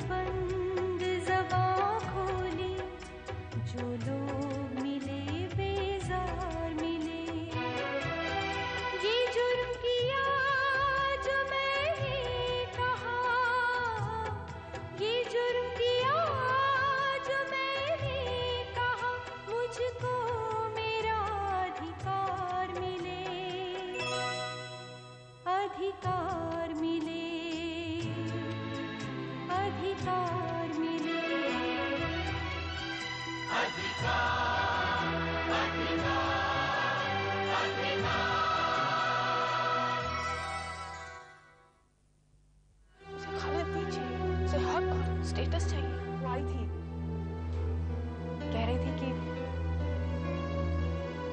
बंद ज़बां खोली, जो लोग मिले बेजार मिले। ये जुर्म किया जो मैंने कहा, ये जुर्म किया जो मैंने कहा, मुझको मेरा अधिकार मिले, अधिकार मिले, अधिकार मिले, उसे खाने दीजिए, उसे हक और स्टेटस चाहिए। वो आई थी, कह रही थी कि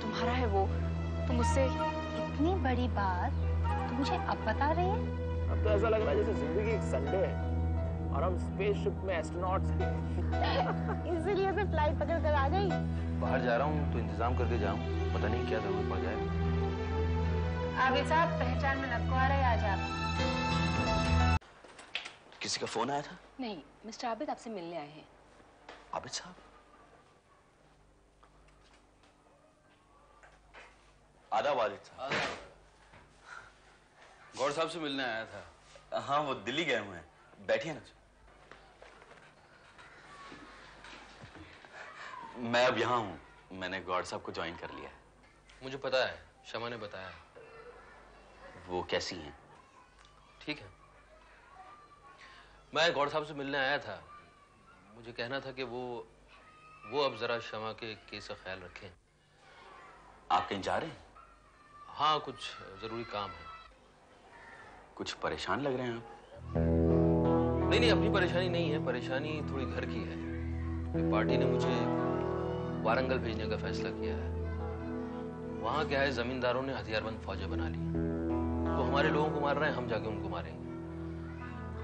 तुम्हारा है वो, तुम उससे। इतनी बड़ी बात तुम मुझे अब बता रही है? अब तो ऐसा लग रहा है जैसे जिंदगी एक संडे है और हम स्पेसशिप में एस्ट्रोनॉट्स हैं। इसीलिए तो फ्लाइट पकड़ कर आ गई। बाहर जा रहा हूँ तो इंतजाम करके जाऊँ, पता नहीं क्या जरूरत पड़ जाए। आबिद साहब, पहचान में नक्को आ रहे हैं आज आप। किसी का फोन आया था? नहीं, मिस्टर आबिद आपसे मिलने आए हैं। आबिद साहब? आदाब आबिद साहब। गौर साहब से मिलने आया था। हाँ, वो दिल्ली गए हुए हैं, बैठिए ना। मैं अब यहाँ हूँ, मैंने गौर साहब को ज्वाइन कर लिया है। मुझे पता है, शमा ने बताया। वो कैसी हैं? ठीक है। मैं गौर साहब से मिलने आया था। मुझे कहना था कि वो अब जरा शमा के केस का ख्याल रखें। आप कहीं जा रहे हैं? हाँ, कुछ जरूरी काम है। कुछ परेशान लग रहे हैं आप। नहीं, अपनी परेशानी नहीं है, परेशानी थोड़ी घर की है। कि पार्टी ने मुझे वारंगल भेजने का फैसला किया है। वहां क्या है, जमींदारों ने हथियारबंद फौजें बना ली। वो हमारे लोगों को मार रहे हैं, हम जाके उनको मारेंगे।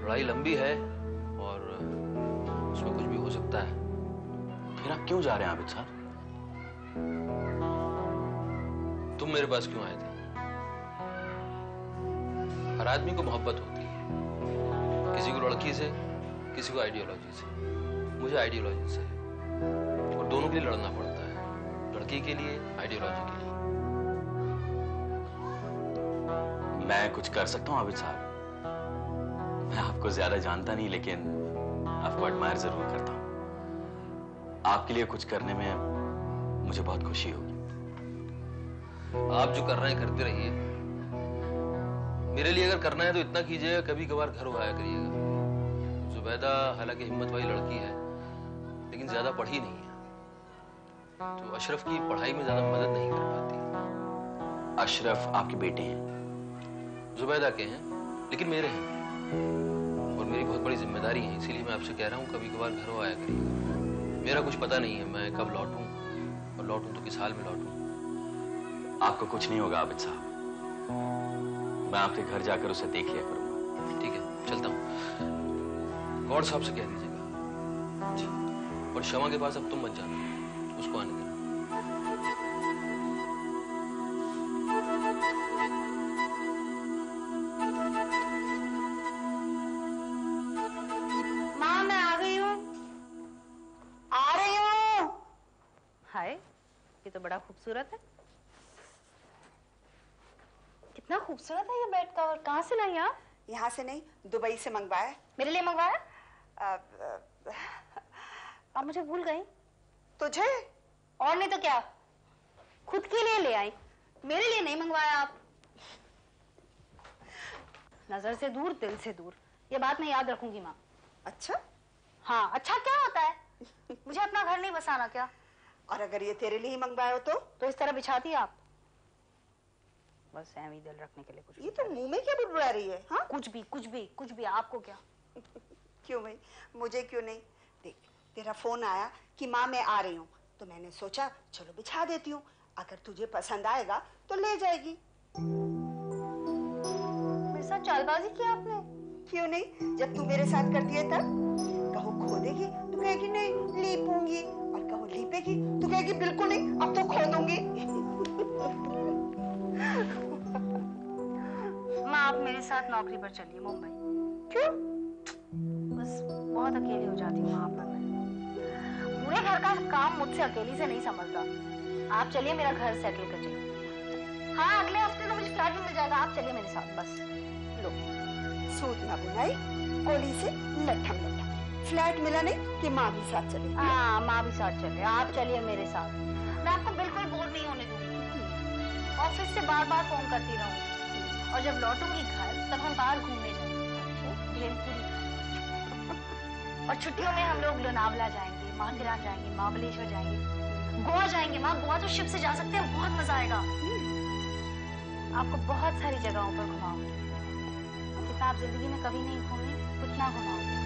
लड़ाई लंबी है और उसमें कुछ भी हो सकता है। फिर आप क्यों जा रहे हैं आबिद साहब? तुम मेरे पास क्यों आए थे? हर आदमी को मोहब्बत होती है, किसी को लड़की से, किसी को आइडियोलॉजी से। मुझे आइडियोलॉजी से है और दोनों के लिए लड़ना पड़ता है, लड़की के लिए, आइडियोलॉजी के लिए। मैं कुछ कर सकता हूँ आबिद साहब? मैं आपको ज्यादा जानता नहीं, लेकिन आपको एडमायर जरूर करता हूँ। आपके लिए कुछ करने में मुझे बहुत खुशी होगी। आप जो कर रहे हैं करते रहिए। मेरे लिए अगर करना है तो इतना कीजिएगा, कभी कभार घर आया करिएगा। जुबैदा हालांकि हिम्मत वाली लड़की है, लेकिन ज्यादा पढ़ी नहीं है, तो अशरफ की पढ़ाई में ज्यादा मदद नहीं कर पाती। अशरफ आपके बेटे हैं? जुबैदा के हैं, लेकिन मेरे हैं और मेरी बहुत बड़ी जिम्मेदारी है। इसीलिए मैं आपसे कह रहा हूँ कभी कभार घर आया करिएगा। मेरा कुछ पता नहीं है मैं कब लौटूं, और लौटूं तो किस हाल में लौटूं। आपको कुछ नहीं होगा आबिद साहब, मैं आपके घर जाकर उसे देख लिया करूंगा। ठीक है, चलता हूँ। गौर साहब से कह दीजिएगा जी। और शमा के पास अब तुम मत जाना, उसको आने देना। माँ, मैं आ गई हूँ। आ रही हूँ। हाय, ये तो बड़ा खूबसूरत है। कितना खूबसूरत है ये बेड कवर। कहाँ से लाई आप? यहाँ से नहीं, दुबई से मंगवाया। मेरे लिए मंगवाया? आप मुझे भूल गई। तुझे? और नहीं तो क्या, खुद के लिए ले आई, मेरे लिए नहीं मंगवाया आप। नजर से दूर, दिल से दूर, ये बात मैं याद रखूंगी माँ। अच्छा? हाँ, अच्छा क्या होता है? मुझे अपना घर नहीं बसाना क्या? और अगर ये तेरे लिए ही मंगवाया हो तो इस तरह बिछाती आप? बस ऐਵੇਂ दिल रखने के लिए कुछ। ये तो मुंह में क्या बुड़बुड़ा रही है? हाँ, कुछ भी कुछ भी कुछ भी, आपको क्या? क्यों भाई, मुझे क्यों नहीं? देख, तेरा फोन आया कि माँ मैं आ रही हूँ, तो मैंने सोचा चलो बिछा देती हूँ, अगर तुझे पसंद आएगा तो ले जाएगी। मेरे साथ चालबाजी की आपने? क्यों नहीं, जब तू मेरे साथ करती है तब। कहो खोदेगी तो कहेगी नहीं लीपूंगी, और कहो लीपेगी तो कहेगी बिल्कुल नहीं अब तो खोदूंगी। माँ, आप मेरे साथ नौकरी पर चलिए मुंबई। क्यों? बस बहुत अकेली हो जाती हूँ वहाँ पर मैं। पूरे घर का काम मुझसे अकेली से नहीं संभलता। आप चलिए मेरा घर सेटल कर जाइए। हाँ, अगले हफ्ते तो मुझे फ्लैट भी मिल जाएगा। आप चलिए मेरे साथ बस। लो, सूट ना बुनाई, कोली से लट्ठम लट्ठम। फ्लैट मिला नहीं कि माँ भी साथ चले? हाँ, माँ भी साथ चले। आप चलिए मेरे साथ। मैं आपको बिल्कुल बोर नहीं होने दूंगी। ऑफिस से बार बार फोन करती रहूंगी और जब लौटूंगी घर तब हम बाहर घूमने जाएंगे, भेलपुरी। और छुट्टियों में हम लोग लोनावला जाएंगे, माथेरान जाएंगे, महाबलेश्वर जाएंगे, गोवा जाएंगे। माँ, गोवा तो शिप से जा सकते हैं, बहुत मजा आएगा। आपको बहुत सारी जगहों पर घुमाऊंगी। जितना आप जिंदगी में कभी नहीं घूमी उतना घुमाऊंगी।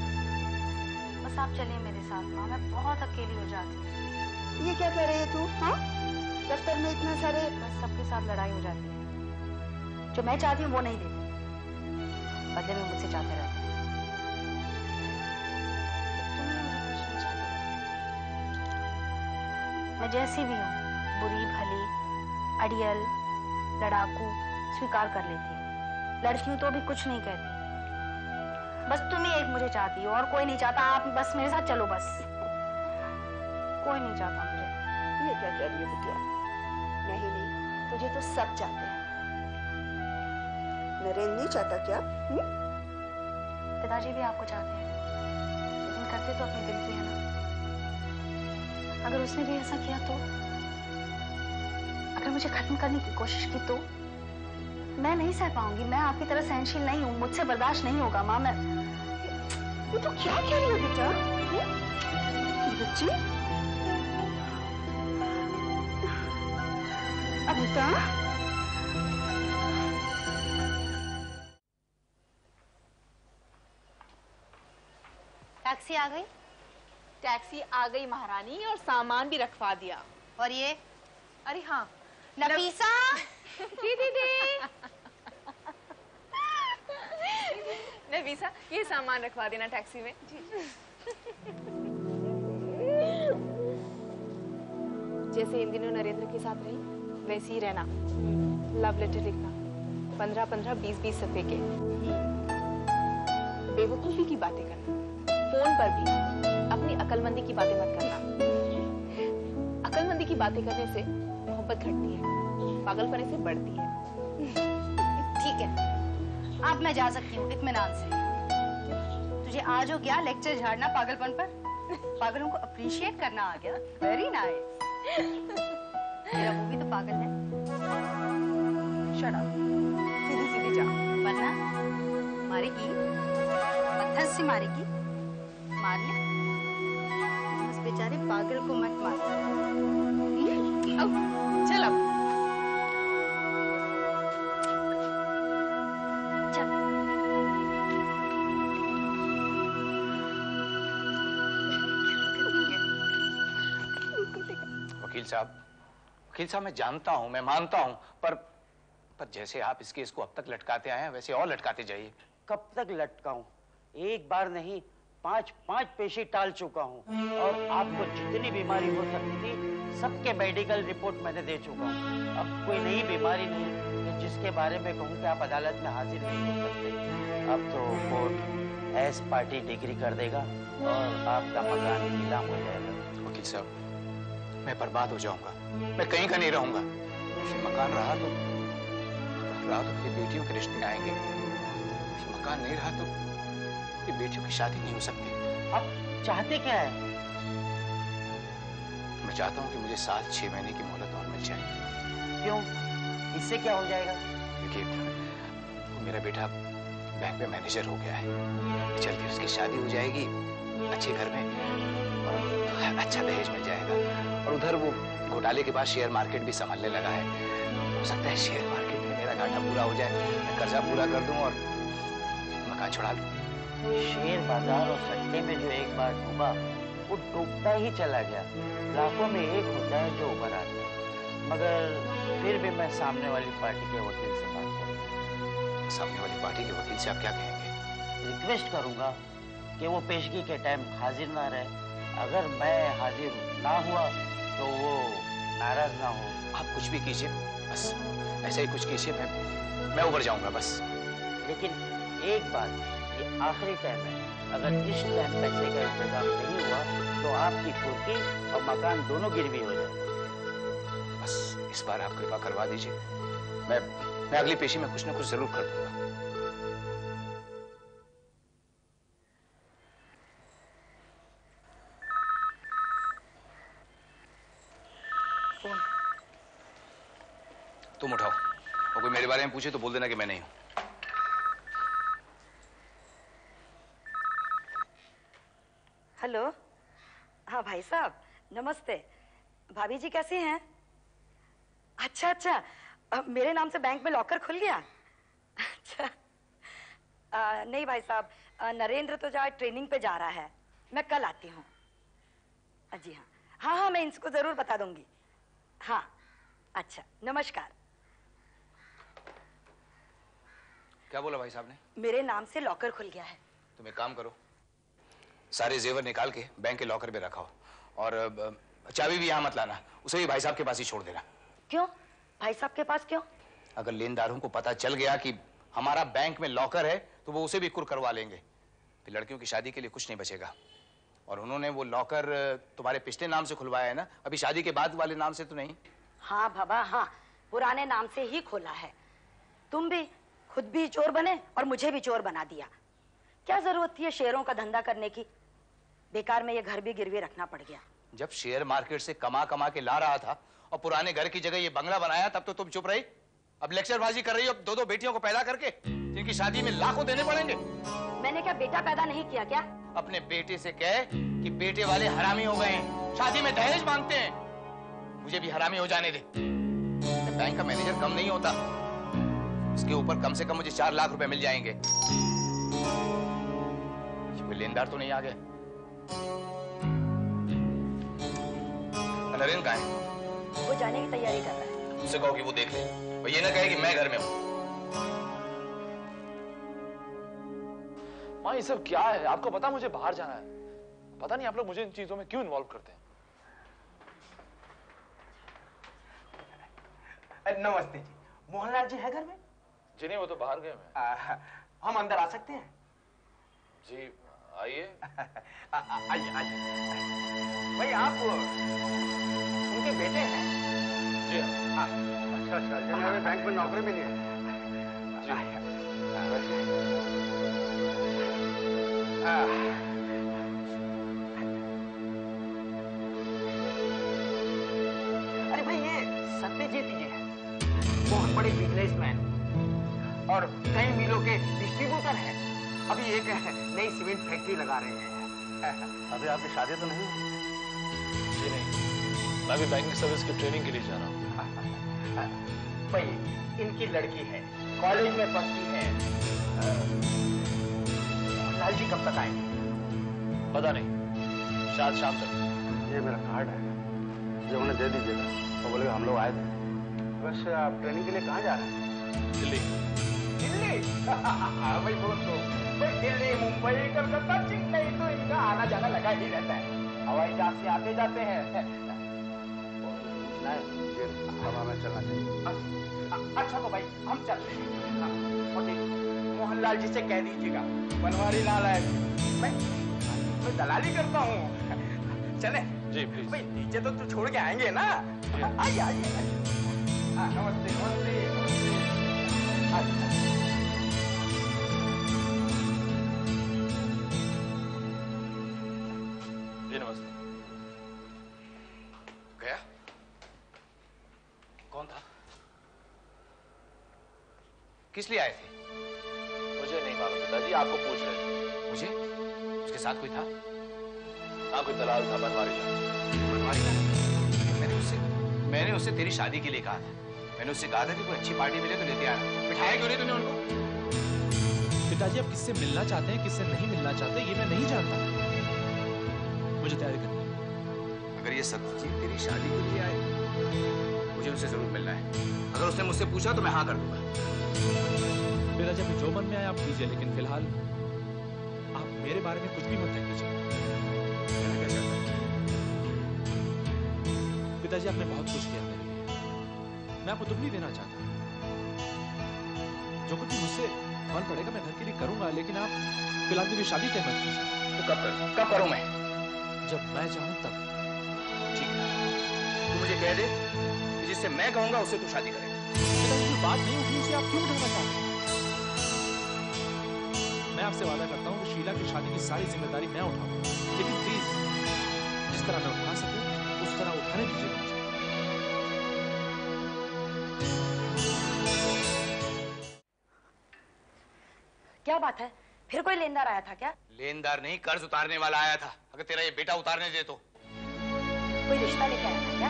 बस आप चलिए मेरे साथ माँ, मैं बहुत अकेली हो जाती हूँ। ये क्या कह रही है तू? हाँ, दफ्तर में इतने सारे। बस सबके साथ लड़ाई हो जाती है। जो मैं चाहती हूँ वो नहीं देते, बदले में मुझसे चाहते रहते हैं। मैं जैसी भी हूँ, बुरी भली, अड़ियल, लड़ाकू, स्वीकार कर लेती हूँ। लड़की हूँ तो भी कुछ नहीं कहती। बस तुम ही एक मुझे चाहती हो और कोई नहीं चाहता। आप बस मेरे साथ चलो बस। कोई नहीं चाहता मुझे। ये क्या कह रही है बिटिया? नहीं नहीं, तुझे तो सब चाहते हैं। नरेंद्र नहीं चाहता क्या? पिताजी भी आपको चाहते हैं, लेकिन करते तो अपने दिल की है ना। अगर उसने भी ऐसा किया तो, अगर मुझे खत्म करने की कोशिश की तो मैं नहीं सह पाऊंगी। मैं आपकी तरह सहनशील नहीं हूँ, मुझसे बर्दाश्त नहीं होगा माँ। मैं ये तो क्या कह रही है बेटा? बच्ची, अमिता, टैक्सी आ गई? टैक्सी आ गई महारानी और सामान भी रखवा दिया। और ये? अरे हाँ, नफीसा। जी दीदी। नफीसा, ये सामान रखवा देना टैक्सी में। जी। जैसे इन दिनों नरेंद्र के साथ रही वैसे ही रहना। लव लेटर लिखना, 15-15, 20-20 सफे के। बेवकूफी की बातें करना, फोन पर भी अपनी अकलमंदी की बातें मत करना। अकलमंदी की बातें करने से मोहब्बत घटती है, पागलपने से बढ़ती है। ठीक है, अब मैं जा सकती हूँ इत्मीनान से। तुझे आज हो गया लेक्चर झाड़ना पागलपन पर? पागलों को अप्रिशिएट करना आ गया। Very nice. मेरा वो भी तो पागल है। शट अप, सीधी सीधी जा, वरना मारेगी, पत्थर से मारेगी। मार ले, उस बेचारे पागल को मत मार। चल अब। वकील साहब मैं जानता हूं, मैं मानता हूं, पर जैसे आप इस केस को अब तक लटकाते आए हैं वैसे और लटकाते जाइए। कब तक लटकाऊं? एक बार नहीं 5 पेशी टाल चुका हूं और आपको जितनी बीमारी हो सकती थी सबके मेडिकल रिपोर्ट मैंने दे चुका हूं। अब कोई नई बीमारी नहीं कि जिसके बारे में कहूं कि आप अदालत में हाजिर नहीं हो सकते। अब तो कोर्ट एस पार्टी डिग्री कर देगा और आपका मकान नीलाम हो जाएगा। वकील साहब मैं बर्बाद हो जाऊंगा, मैं कहीं का नहीं रहूंगा। फिर मकान रहा तो फिर बेटियों के रिश्ते आएंगे, फिर मकान नहीं रहा तो फिर बेटियों की शादी नहीं हो सकती। आप चाहते क्या है? मैं चाहता हूं कि मुझे 7-6 महीने की मोहलत और मिल जाए। क्यों? इससे क्या हो जाएगा? देखिए मेरा बेटा बैंक में मैनेजर हो गया है, जल्दी उसकी शादी हो जाएगी अच्छे घर में और अच्छा दहेज मिल जाएगा। और उधर वो घोटाले के बाद शेयर मार्केट भी संभलने लगा है। हो सकता है शेयर मार्केट में मेरा घाटा पूरा हो जाए, मैं कर्जा पूरा कर दूं और मकान छुड़ा लूं। शेयर बाजार और सट्टे में जो एक बार डूबा वो डूबता ही चला गया। लाखों में एक होता है जो उभर आता है। मगर फिर भी मैं सामने वाली पार्टी के वकील से बात करूंगा। सामने वाली पार्टी के वकील से आप क्या कहेंगे? रिक्वेस्ट करूंगा कि वो पेशगी के टाइम हाजिर ना रहे। अगर मैं हाजिर ना हुआ तो वो नाराज ना हो। आप कुछ भी कीजिए, बस ऐसा ही कुछ कीजिए, मैं उभर जाऊंगा बस। लेकिन एक बात, ये आखिरी टाइम है, अगर इस टाइम पैसे का इंतजाम नहीं हुआ तो आपकी कुर्की और मकान दोनों गिरवी हो जाए। बस इस बार आप कृपा करवा दीजिए। मैं अगली पेशी में कुछ ना कुछ जरूर कर दूंगा। तुम उठाओ और कोई मेरे बारे में पूछे तो बोल देना कि मैं नहीं हूं। हेलो, हाँ भाई साहब नमस्ते। भाभी जी कैसे हैं? अच्छा अच्छा, मेरे नाम से बैंक में लॉकर खुल गया? अच्छा नहीं भाई साहब, नरेंद्र तो आज ट्रेनिंग पे जा रहा है, मैं कल आती हूँ। जी हाँ हाँ हाँ, मैं इनको जरूर बता दूंगी। हाँ अच्छा, नमस्कार। क्या बोला भाई साहब ने? मेरे नाम से लॉकर खुल गया है। तुम एक काम करो, सारे जेवर निकाल के बैंक के लॉकर में रखाओ और चाबी भी यहाँ मत लाना, उसे भी भाई साहब के पास ही छोड़ देना। क्यों भाई साहब के पास क्यों? अगर लेनदारों को पता चल गया कि हमारा बैंक में लॉकर है तो वो उसे भी कुर करवा लेंगे, फिर लड़कियों की शादी के लिए कुछ नहीं बचेगा। और उन्होंने वो लॉकर तुम्हारे पिछले नाम से खुलवाया है ना, अभी शादी के बाद वाले नाम से तो नहीं? हाँ बाबा हाँ, पुराने नाम से ही खोला है। तुम भी खुद भी चोर बने और मुझे भी चोर बना दिया। क्या जरूरत थी ये शेयरों का धंधा करने की? बेकार में ये घर भी गिरवी रखना पड़ गया। जब शेयर मार्केट से कमा कमा के ला रहा था और पुराने घर की जगह ये बंगला बनाया तब तो तुम चुप रही। अब लेक्चरबाजी कर रही हो दो बेटियों को पैदा करके, जिनकी शादी में लाखों देने पड़ेंगे। मैंने क्या बेटा पैदा नहीं किया क्या? अपने बेटे से कह कि बेटे वाले हरामी हो गए हैं, शादी में दहेज मांगते हैं। मुझे भी हरामी हो जाने दे। बैंक का मैनेजर कम नहीं होता, इसके ऊपर कम से कम मुझे 4 लाख रुपए मिल जाएंगे। कोई लेनदार तो नहीं आ गया? नरेंद्र कहाँ है? वो जाने की तैयारी कर रहा है। उससे कहो कि वो देख ले, वो ये ना कहे कि मैं घर में हूं। माँ ये सब क्या है? आपको पता मुझे बाहर जाना है। पता नहीं आप लोग मुझे इन चीजों में क्यों इन्वॉल्व करते हैं। नमस्ते जी, मोहनलाल जी है घर में? जी नहीं, वो तो बाहर गए हैं। हम अंदर आ सकते हैं? जी आइए। आइए आइए। भाई आप उनके बेटे हैं? जी हाँ। अच्छा अच्छा, जिन्होंने बैंक में नौकरी मिली है। अरे भाई ये सत्यजीत जी हैं, बहुत बड़े बिजनेसमैन और कई मिलों के डिस्ट्रीब्यूटर हैं। अभी एक नई सीमेंट फैक्ट्री लगा रहे हैं। अभी आपकी शादी तो नहीं? जी नहीं, मैं भी बैंकिंग सर्विस की ट्रेनिंग के लिए जा रहा हूँ। भाई इनकी लड़की है, कॉलेज में पढ़ती है। लाल जी कब तक आएंगे? पता नहीं, शायद शाम तक। ये मेरा कार्ड है, ये उन्हें दे दीजिएगा। तो बोले हम लोग आए थे। वैसे आप ट्रेनिंग के लिए कहाँ जा रहे हैं? दिल्ली। दिल्ली? भाई वो तो दिल्ली, मुंबई, कलकत्ता, चेन्नई तो इनका आना जाना लगा ही रहता है। हवाई जहाज से आते जाते हैं। हवा में चलना चाहिए। अच्छा तो भाई हम चल रहे हैं। मोहनलाल जी से कह दीजिएगा बनवारी लाल है, मैं दलाली करता हूँ। चले जी प्लीज। भाई नीचे तो तू छोड़ के आएंगे ना? आइए आइए। नमस्ते नमस्ते। जी नमस्ते। गया? कौन था? किस लिए आए थे? मुझे नहीं मालूम पिताजी, आपको पूछ रहे थे। मुझे? उसके साथ कोई था? हाँ कोई दलाल था, बनवारी लाल। बनवारी लाल? मैंने उससे तेरी शादी के लिए कहा था। मैंने उससे कहा था कि कोई अच्छी पार्टी मिले तो लेते आना। बिठाया क्यों नहीं तूने उनको? पिताजी आप किससे मिलना चाहते हैं, किससे नहीं मिलना चाहते ये मैं नहीं जानता। मुझे तैयारी करनी है। अगर ये सत्यजीत तेरी शादी के लिए आए, मुझे उससे जरूर मिलना है। अगर उसने मुझसे पूछा तो मैं हाँ कर दूंगा। पिताजी आपको जो मन में आए आप कीजिए, लेकिन फिलहाल आप मेरे बारे में कुछ भी मत कीजिए। पिताजी आपने बहुत कुछ किया मेरे लिए, मैं आपको दुख नहीं देना चाहता। जो कुछ भी मुझसे मन पड़ेगा मैं घर के लिए करूंगा, लेकिन आप फिलहाल मेरी शादी तय मत कीजिए। तो कब करूं मैं? जब मैं चाहूं तब। ठीक है, तू मुझे कह दे कि जिससे मैं कहूंगा उससे तू शादी करेगा। कोई बात नहीं उठी, उसे आप क्यों उठाना चाहते हैं? मैं आपसे वादा करता हूं कि शीला की शादी की सारी जिम्मेदारी मैं उठाऊंगा, लेकिन प्लीज जिस तरह मैं उठा सकूं उस तरह उठाने दीजिए मुझे। क्या बात है, फिर कोई लेनदार आया था क्या? लेनदार नहीं, कर्ज उतारने वाला आया था। अगर तेरा ये बेटा उतारने दे तो। कोई रिश्ता लेके आया था क्या?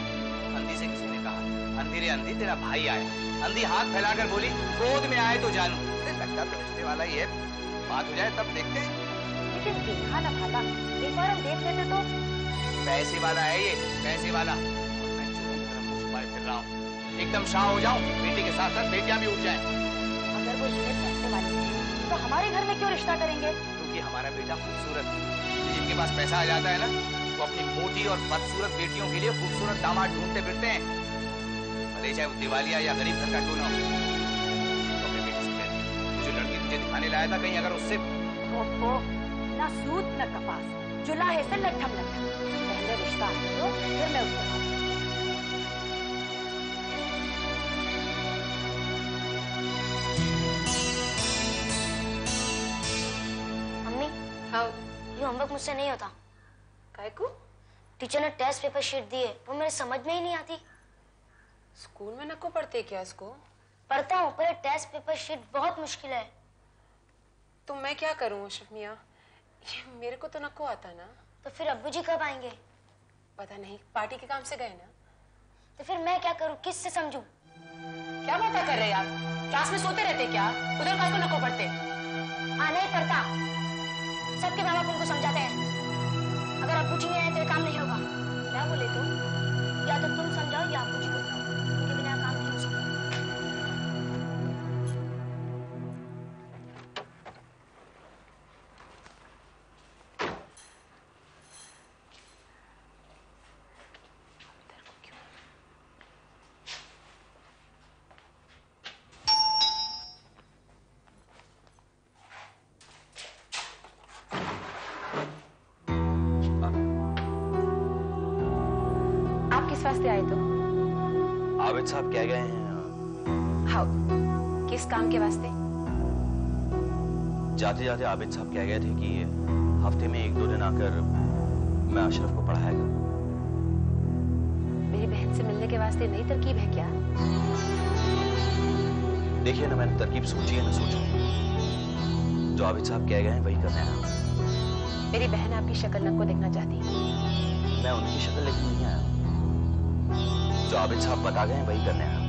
अंधी से किसी ने कहा, अंधी रे अंधी तेरा भाई आया। अंधी हाथ फैलाकर बोली गोद में आए तो जानू। लगता तो रिश्ते वाला ही है, बात हो जाए तब देखते हैं। लेकिन देखा ना भाला, एक बार हम देख लेते तो। पैसे वाला है ये, पैसे वाला। मैं छुपाए फिर रहा हूँ, एकदम शाह हो जाऊं, बेटी के साथ साथ बेटियां भी उठ जाएं। अगर वो इतने पैसे वाले हैं तो हमारे घर में क्यों रिश्ता करेंगे? क्योंकि हमारा बेटा खूबसूरत है। जिनके पास पैसा आ जाता है ना, वो अपनी मोटी और बदसूरत बेटियों के लिए खूबसूरत दामाद ढूंढते फिरते हैं, भले चाहे वो दिवालिया या गरीब घर का क्यों ना हो। तो अपने बेटे से कहते, जो लड़की तुझे दिखाने लाया था, कहीं अगर उससे ना सूत न कपास, जुलाहे से लट्ठम लट्ठम। पहले रिश्ता आने दो, फिर मैं उसके साथ। ये होमवर्क मुझसे नहीं होता। काय को? टीचर ने टेस्ट पेपर शीट दिए, वो मेरे समझ में ही नहीं आती। स्कूल में नको पढ़ते क्या इसको? पढ़ता हूँ, पर टेस्ट पेपर शीट बहुत मुश्किल है। तो मैं क्या करूँ अशरफ मियाँ, ये मेरे को तो नको आता ना। तो फिर अब्बू जी कब आएंगे? पता नहीं, पार्टी के काम से गए ना। तो फिर मैं क्या करूँ, किससे समझूं? क्या बातें कर रहे यार, क्लास में सोते रहते क्या? उधर काय को नको पढ़ते? आना ही पड़ता, सबके माँ बाप उनको समझाते हैं। अगर अब्बू जी नहीं आए तो ये काम नहीं होगा। क्या बोले तुम? या तो तुम समझाओ या अब्बू जी को बुलाओ, उनके बिना काम नहीं हो सकता। वास्ते आए तो? आबिद साहब कह गए हैं। हाँ, किस काम के वास्ते? जाते जाते आबिद साहब कह गए थे कि हफ्ते में 1-2 दिन आकर मैं अशरफ को पढ़ाएगा। मेरी बहन से मिलने के वास्ते नई तरकीब है क्या? देखिए ना, मैंने तरकीब सोची है ना सोचूं, जो आबिद साहब कह गए हैं वही करना है। मेरी बहन आपकी शक्ल नको देखना चाहती है। मैं उनकी शक्ल लेके नहीं आया, जो आबिद साहब बता गए हैं वही करने हैं।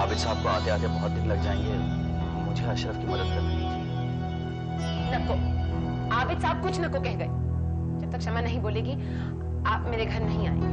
आबिद साहब को आते आते बहुत दिन लग जाएंगे, मुझे अशरफ की मदद करनी थी। नको, आबिद साहब कुछ नको कह गए। जब तक क्षमा नहीं बोलेगी आप मेरे घर नहीं आएंगे।